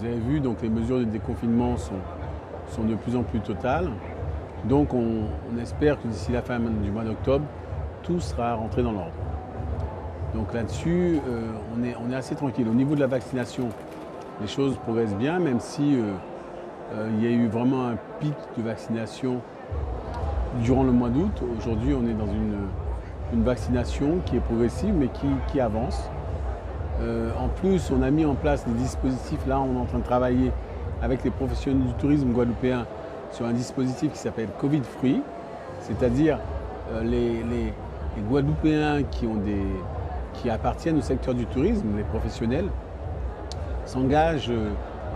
Vous avez vu, donc les mesures de déconfinement sont de plus en plus totales. Donc on espère que d'ici la fin du mois d'octobre, tout sera rentré dans l'ordre. Donc là-dessus, on est assez tranquille. Au niveau de la vaccination, les choses progressent bien, même si il y a eu vraiment un pic de vaccination durant le mois d'août. Aujourd'hui, on est dans une vaccination qui est progressive, mais qui avance. En plus, on a mis en place des dispositifs. Là, on est en train de travailler avec les professionnels du tourisme guadeloupéen sur un dispositif qui s'appelle Covid Free, c'est-à-dire les Guadeloupéens qui appartiennent au secteur du tourisme, les professionnels, s'engagent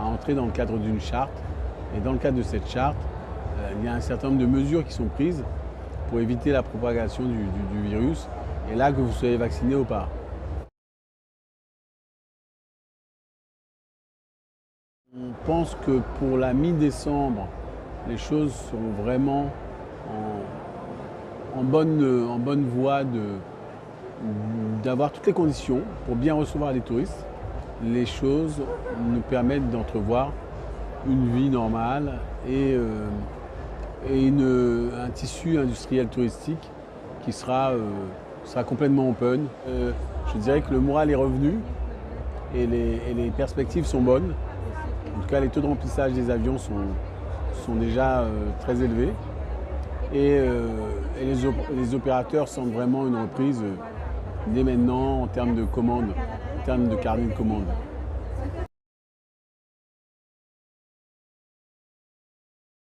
à entrer dans le cadre d'une charte. Et dans le cadre de cette charte, il y a un certain nombre de mesures qui sont prises pour éviter la propagation du virus, et là que vous soyez vacciné ou pas. On pense que pour la mi-décembre, les choses seront vraiment en bonne voie d'avoir toutes les conditions pour bien recevoir les touristes. Les choses nous permettent d'entrevoir une vie normale et un tissu industriel touristique qui sera complètement open. Je dirais que le moral est revenu et les perspectives sont bonnes. En tout cas, les taux de remplissage des avions sont déjà très élevés et les opérateurs sentent vraiment une reprise dès maintenant en termes de commandes, en termes de carnet de commandes.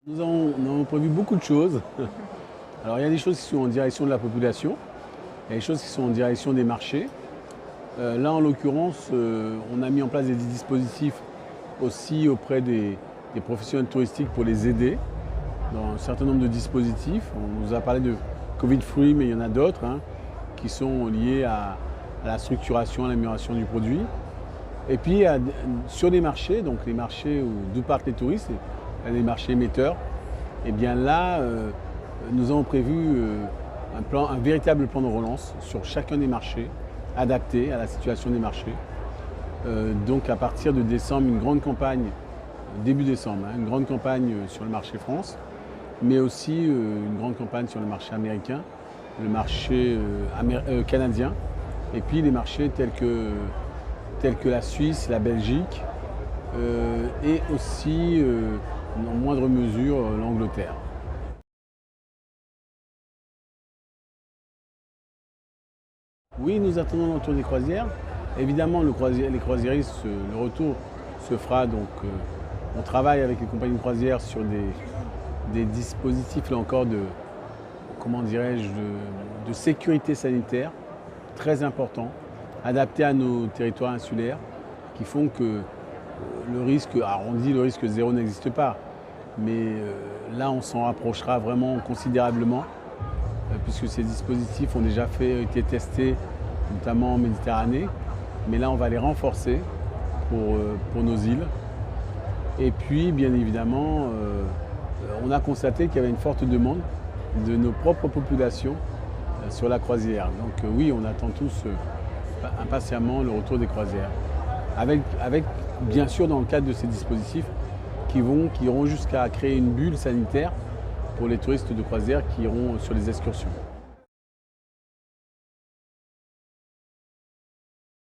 Nous avons prévu beaucoup de choses. Alors il y a des choses qui sont en direction de la population, il y a des choses qui sont en direction des marchés. Là en l'occurrence, on a mis en place des dispositifs aussi auprès des professionnels touristiques pour les aider dans un certain nombre de dispositifs. On nous a parlé de Covid Free, mais il y en a d'autres qui sont liés à la structuration, à l'amélioration du produit. Et puis sur les marchés, donc les marchés d'où partent les touristes, les marchés émetteurs, et bien là, nous avons prévu un véritable plan de relance sur chacun des marchés, adapté à la situation des marchés. Donc à partir de décembre, une grande campagne, début décembre, une grande campagne sur le marché France, mais aussi une grande campagne sur le marché américain, le marché canadien, et puis les marchés tels que la Suisse, la Belgique, et aussi, en moindre mesure, l'Angleterre. Oui, nous attendons le retour des croisières. Évidemment, les croisiéristes, le retour se fera. Donc, on travaille avec les compagnies de croisière sur des dispositifs, là encore, comment dirais-je, de sécurité sanitaire très importants, adaptés à nos territoires insulaires, qui font que le risque, alors on dit le risque zéro n'existe pas, mais là on s'en rapprochera vraiment considérablement, puisque ces dispositifs ont déjà été testés, notamment en Méditerranée, mais là on va les renforcer pour nos îles. Et puis bien évidemment, on a constaté qu'il y avait une forte demande de nos propres populations sur la croisière. Donc oui, on attend tous impatiemment le retour des croisières. Avec bien sûr dans le cadre de ces dispositifs qui iront jusqu'à créer une bulle sanitaire pour les touristes de croisière qui iront sur les excursions.